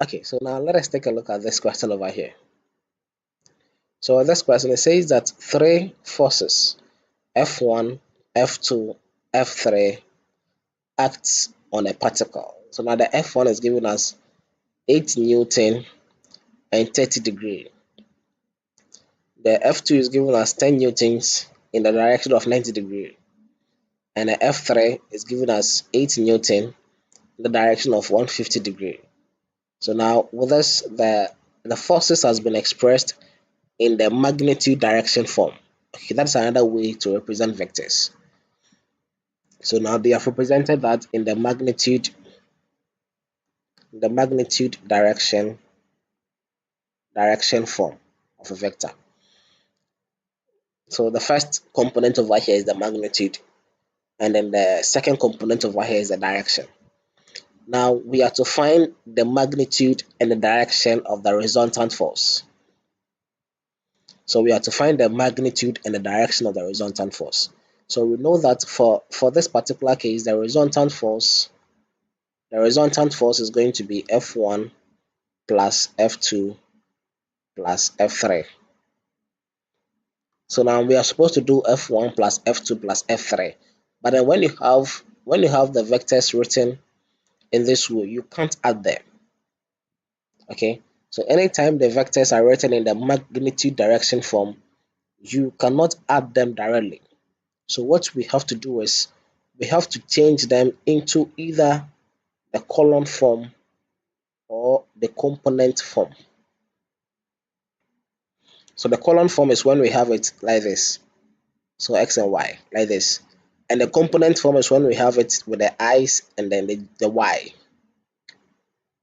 Okay, so now let us take a look at this question over here. So this question, it says that three forces F1, F2, F3 acts on a particle. So now the F1 is giving us 8 Newton and 30 degree. The F2 is giving us 10 newtons in the direction of 90 degree. And the F3 is giving us 8 Newton in the direction of 150 degree. So now with this, the forces has been expressed in the magnitude direction form. Okay, that's another way to represent vectors. So now they have represented that in the magnitude direction form of a vector. So the first component over here is the magnitude, and then the second component over here is the direction. Now we are to find the magnitude and the direction of the resultant force. So we are to find the magnitude and the direction of the resultant force. So we know that for this particular case, the resultant force is going to be F1 plus F2 plus F3. So now we are supposed to do F1 plus F2 plus F3. But then when you have the vectors written in this way, you can't add them. Okay. So anytime the vectors are written in the magnitude direction form, you cannot add them directly. So what we have to do is we have to change them into either the column form or the component form. So the column form is when we have it like this. So X and Y like this. And the component form is when we have it with the I's and then the Y,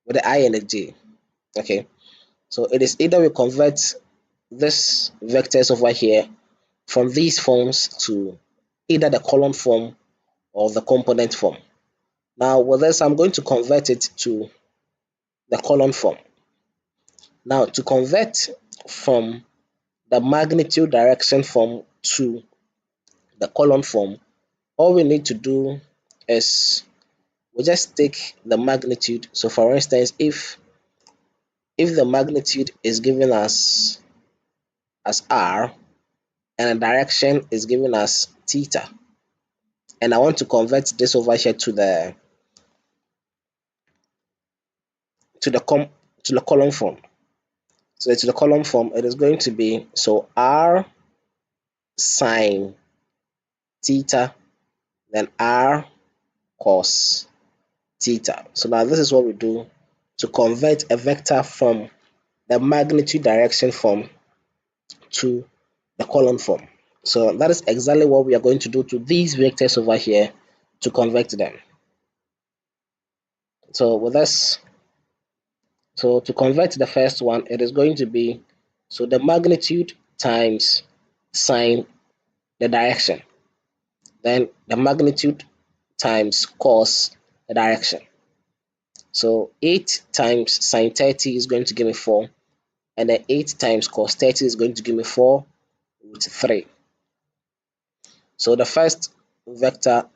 with the I and the J. Okay. So it is either we convert this vectors over here from these forms to either the column form or the component form. Now with this, I'm going to convert it to the column form. Now to convert from the magnitude direction form to the column form, all we need to do is we just take the magnitude. So for instance, if the magnitude is given as r and the direction is given as theta, and I want to convert this over here to the com to the column form. So to the column form, it is going to be so r sine theta, then r cos theta. So now this is what we do to convert a vector from the magnitude direction form to the column form. So that is exactly what we are going to do to these vectors over here to convert them. So with this, so to convert the first one, it is going to be so the magnitude times sine the direction, then the magnitude times cos the direction. So 8 times sine 30 is going to give me 4, and then 8 times cos 30 is going to give me 4 root 3. So the first vector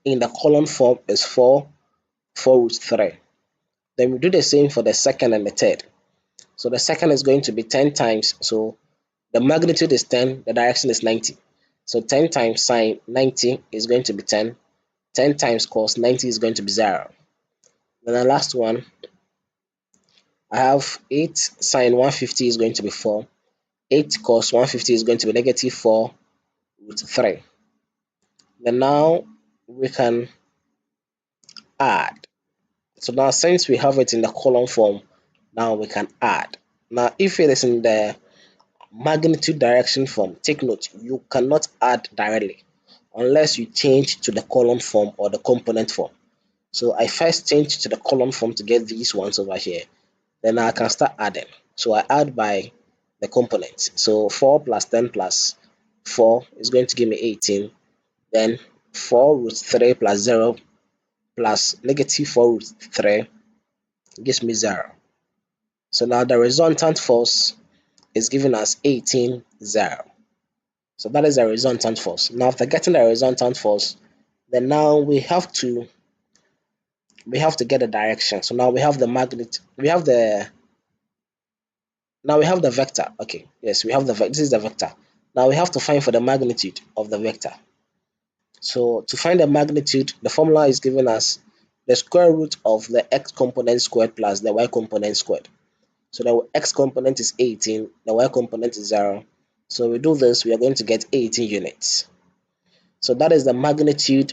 in the column form is 4 root 3. Then we do the same for the second and the third. So the second is going to be 10 times, so the magnitude is 10, the direction is 90. So 10 times sine 90 is going to be 10. 10 times cos 90 is going to be 0. Then the last one, I have 8 sine 150 is going to be 4. 8 cos 150 is going to be negative 4 root 3. Then now we can add. So now since we have it in the column form, now we can add. Now if it is in the magnitude direction form, take note, you cannot add directly unless you change to the column form or the component form. So I first change to the column form to get these ones over here. Then I can start adding. So I add by the components. So 4 plus 10 plus 4 is going to give me 18. Then 4 root 3 plus 0 plus negative 4 root 3 gives me 0. So now the resultant force is giving us 18, 0. So that is the resultant force. Now after getting the resultant force, then now we have to we have to get the direction. So now we have the magnet, we have the vector. Okay, yes, we have this is the vector. Now we have to find for the magnitude of the vector. So to find the magnitude, the formula is given as the square root of the x component squared plus the y component squared. So the x component is 18, the y component is 0. So we do this, we are going to get 18 units. So that is the magnitude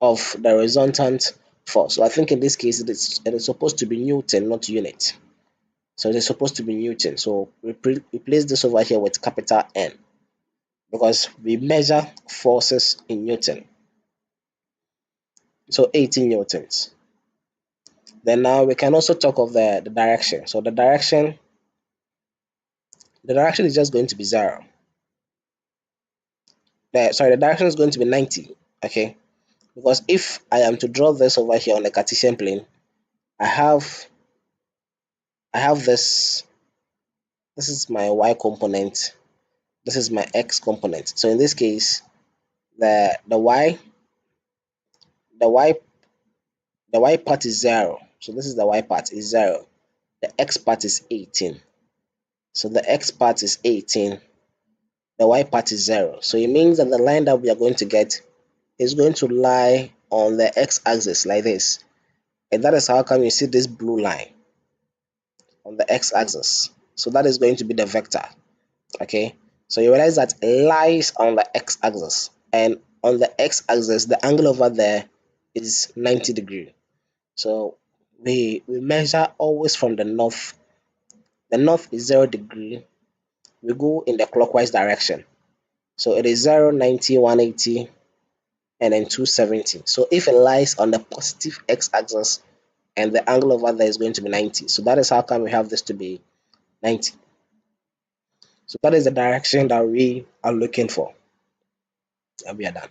of the resultant force. So I think in this case it is supposed to be Newton, not unit. So it is supposed to be Newton. So we place this over here with capital N because we measure forces in Newton. So 18 newtons. Then now we can also talk of the direction. So the direction is just going to be 0. The direction is going to be 90. Okay, because if I am to draw this over here on the Cartesian plane, I have I have this. This is my y component. This is my x component. So in this case, the y the y part is 0. So this is the y part is 0. The x part is 18. So the x part is 18. The y part is 0. So it means that the line that we are going to get is going to lie on the x-axis like this. And that is how come you see this blue line on the x-axis. So that is going to be the vector. Okay. So you realize that it lies on the x-axis. And on the x-axis, the angle over there is 90 degrees. So we measure always from the north. The north is 0 degree. We go in the clockwise direction. So it is 0, 90, 180, and then 270. So if it lies on the positive x-axis and the angle over there is going to be 90. So that is how come we have this to be 90. So that is the direction that we are looking for. And we are done.